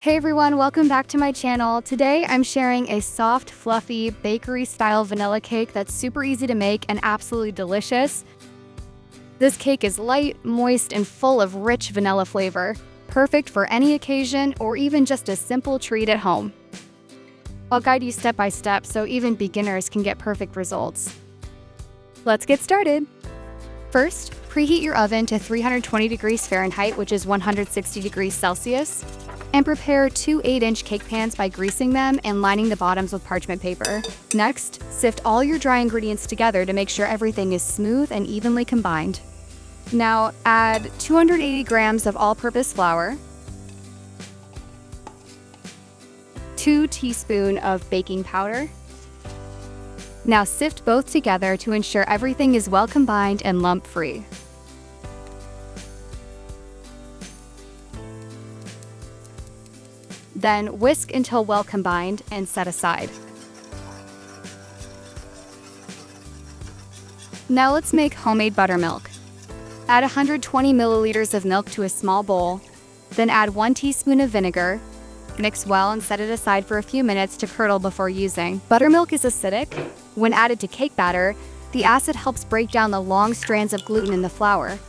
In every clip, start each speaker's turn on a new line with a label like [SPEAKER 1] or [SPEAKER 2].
[SPEAKER 1] Hey everyone, welcome back to my channel. Today I'm sharing a soft, fluffy, bakery-style vanilla cake that's super easy to make and absolutely delicious. This cake is light, moist, and full of rich vanilla flavor, perfect for any occasion or even just a simple treat at home. I'll guide you step by step so even beginners can get perfect results. Let's get started. First, preheat your oven to 320 degrees Fahrenheit, which is 160 degrees Celsius. And prepare two 8-inch cake pans by greasing them and lining the bottoms with parchment paper. Next, sift all your dry ingredients together to make sure everything is smooth and evenly combined. Now add 280 grams of all-purpose flour, 2 teaspoons of baking powder. Now sift both together to ensure everything is well combined and lump-free. Then whisk until well combined and set aside. Now let's make homemade buttermilk. Add 120 milliliters of milk to a small bowl, then add 1 teaspoon of vinegar. Mix well and set it aside for a few minutes to curdle before using. Buttermilk is acidic. When added to cake batter, the acid helps break down the long strands of gluten in the flour.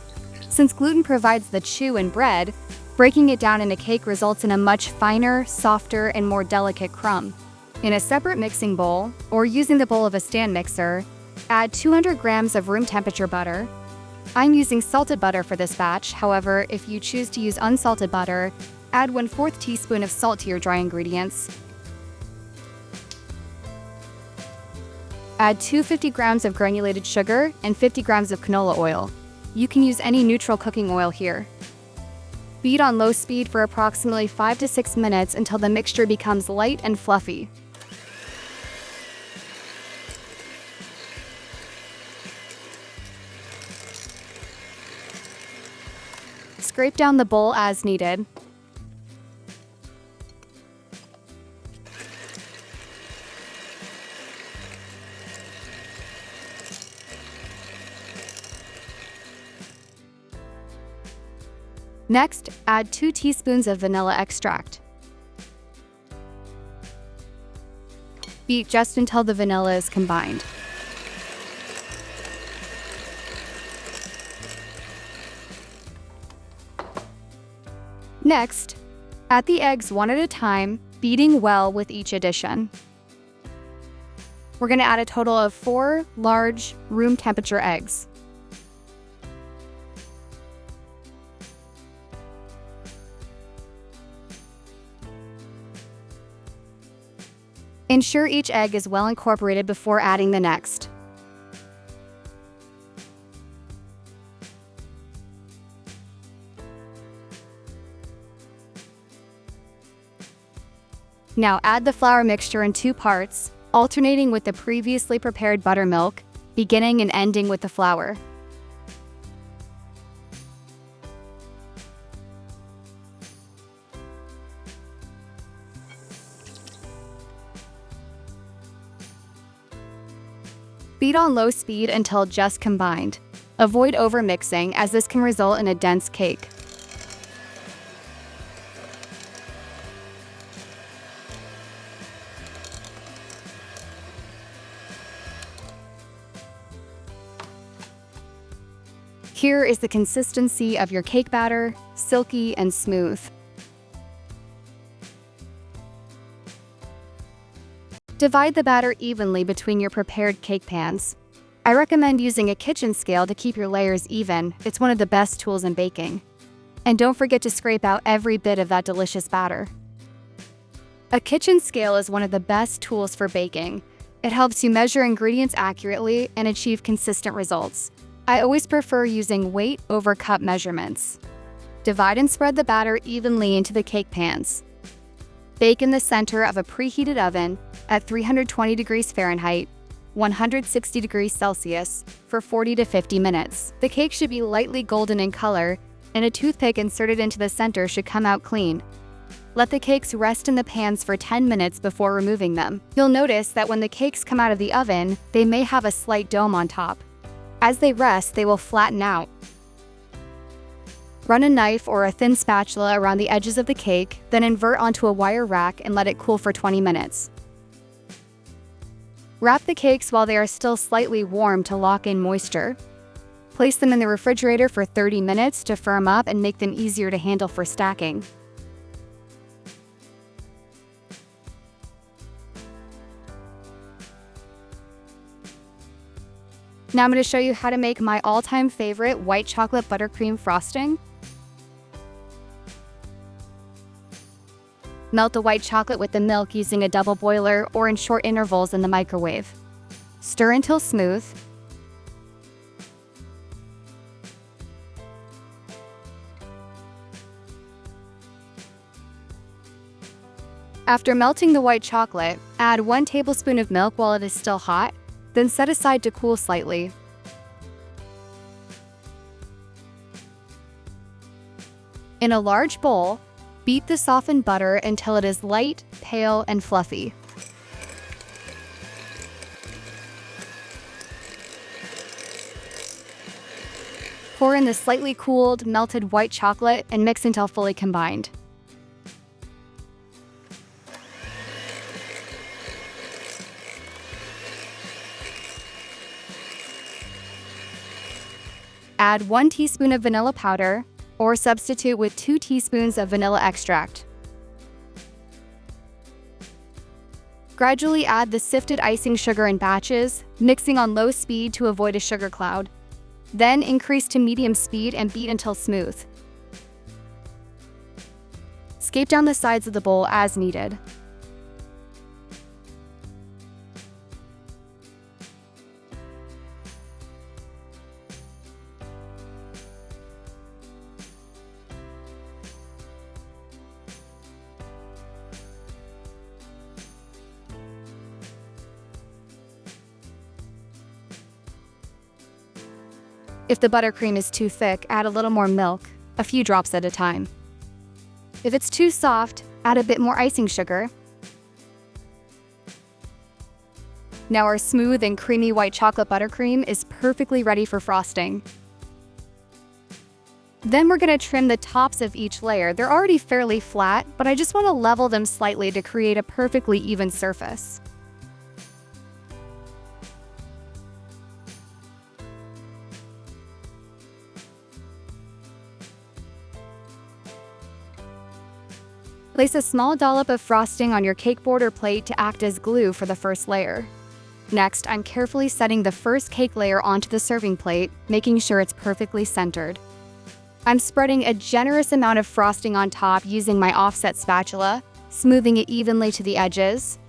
[SPEAKER 1] Since gluten provides the chew in bread, breaking it down in a cake results in a much finer, softer, and more delicate crumb. In a separate mixing bowl, or using the bowl of a stand mixer, add 200 grams of room temperature butter. I'm using salted butter for this batch, however, if you choose to use unsalted butter, add 1/4 teaspoon of salt to your dry ingredients. Add 250 grams of granulated sugar and 50 grams of canola oil. You can use any neutral cooking oil here. Beat on low speed for approximately 5 to 6 minutes until the mixture becomes light and fluffy. Scrape down the bowl as needed. Next, add 2 teaspoons of vanilla extract. Beat just until the vanilla is combined. Next, add the eggs one at a time, beating well with each addition. We're going to add a total of 4 large, room temperature eggs. Ensure each egg is well incorporated before adding the next. Now add the flour mixture in 2 parts, alternating with the previously prepared buttermilk, beginning and ending with the flour. Beat on low speed until just combined. Avoid overmixing, as this can result in a dense cake. Here is the consistency of your cake batter, silky and smooth. Divide the batter evenly between your prepared cake pans. I recommend using a kitchen scale to keep your layers even. It's one of the best tools in baking. And don't forget to scrape out every bit of that delicious batter. A kitchen scale is one of the best tools for baking. It helps you measure ingredients accurately and achieve consistent results. I always prefer using weight over cup measurements. Divide and spread the batter evenly into the cake pans. Bake in the center of a preheated oven at 320 degrees Fahrenheit, 160 degrees Celsius for 40 to 50 minutes. The cake should be lightly golden in color, and a toothpick inserted into the center should come out clean. Let the cakes rest in the pans for 10 minutes before removing them. You'll notice that when the cakes come out of the oven, they may have a slight dome on top. As they rest, they will flatten out. Run a knife or a thin spatula around the edges of the cake, then invert onto a wire rack and let it cool for 20 minutes. Wrap the cakes while they are still slightly warm to lock in moisture. Place them in the refrigerator for 30 minutes to firm up and make them easier to handle for stacking. Now I'm going to show you how to make my all-time favorite white chocolate buttercream frosting. Melt the white chocolate with the milk using a double boiler or in short intervals in the microwave. Stir until smooth. After melting the white chocolate, add 1 tablespoon of milk while it is still hot, then set aside to cool slightly. In a large bowl, beat the softened butter until it is light, pale, and fluffy. Pour in the slightly cooled, melted white chocolate and mix until fully combined. Add 1 teaspoon of vanilla powder, or substitute with 2 teaspoons of vanilla extract. Gradually add the sifted icing sugar in batches, mixing on low speed to avoid a sugar cloud. Then increase to medium speed and beat until smooth. Scape down the sides of the bowl as needed. If the buttercream is too thick, add a little more milk, a few drops at a time. If it's too soft, add a bit more icing sugar. Now our smooth and creamy white chocolate buttercream is perfectly ready for frosting. Then we're going to trim the tops of each layer. They're already fairly flat, but I just want to level them slightly to create a perfectly even surface. Place a small dollop of frosting on your cake board or plate to act as glue for the first layer. Next, I'm carefully setting the first cake layer onto the serving plate, making sure it's perfectly centered. I'm spreading a generous amount of frosting on top using my offset spatula, smoothing it evenly to the edges.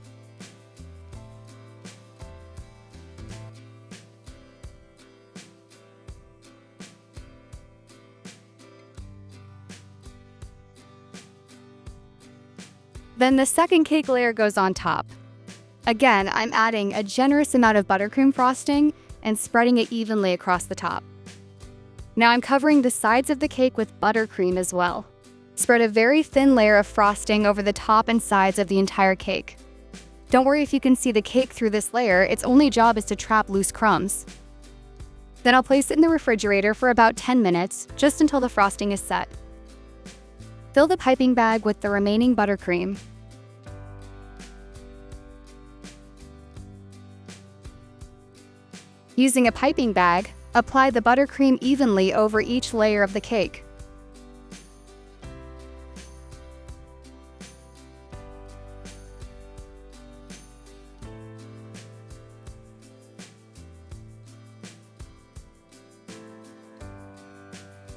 [SPEAKER 1] Then the second cake layer goes on top. Again, I'm adding a generous amount of buttercream frosting and spreading it evenly across the top. Now I'm covering the sides of the cake with buttercream as well. Spread a very thin layer of frosting over the top and sides of the entire cake. Don't worry if you can see the cake through this layer, its only job is to trap loose crumbs. Then I'll place it in the refrigerator for about 10 minutes, just until the frosting is set. Fill the piping bag with the remaining buttercream. Using a piping bag, apply the buttercream evenly over each layer of the cake.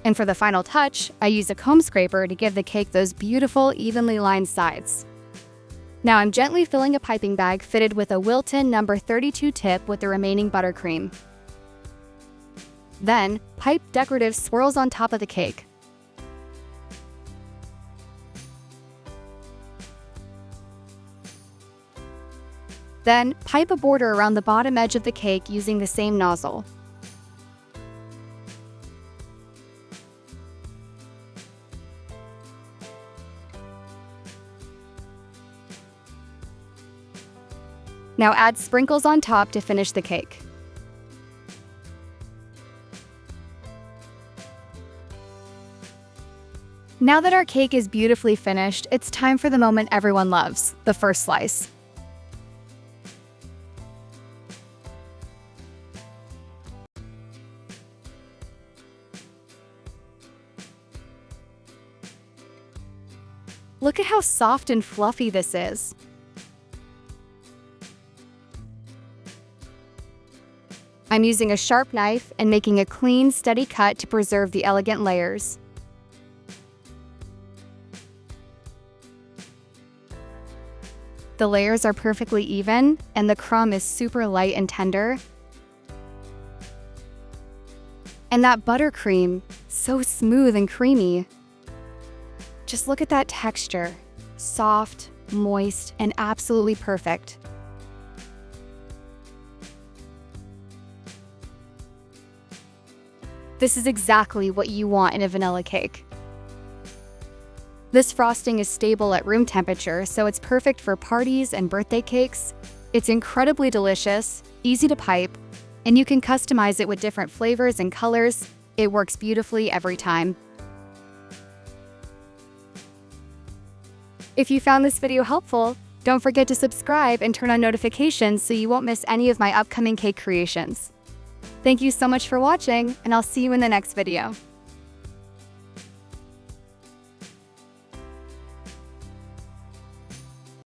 [SPEAKER 1] And for the final touch, I use a comb scraper to give the cake those beautiful, evenly lined sides. Now I'm gently filling a piping bag fitted with a Wilton No. 32 tip with the remaining buttercream. Then, pipe decorative swirls on top of the cake. Then, pipe a border around the bottom edge of the cake using the same nozzle. Now add sprinkles on top to finish the cake. Now that our cake is beautifully finished, it's time for the moment everyone loves, the first slice. Look at how soft and fluffy this is. I'm using a sharp knife and making a clean, steady cut to preserve the elegant layers. The layers are perfectly even, and the crumb is super light and tender. And that buttercream, so smooth and creamy. Just look at that texture. Soft, moist, and absolutely perfect. This is exactly what you want in a vanilla cake. This frosting is stable at room temperature, so it's perfect for parties and birthday cakes. It's incredibly delicious, easy to pipe, and you can customize it with different flavors and colors. It works beautifully every time. If you found this video helpful, don't forget to subscribe and turn on notifications so you won't miss any of my upcoming cake creations. Thank you so much for watching, and I'll see you in the next video.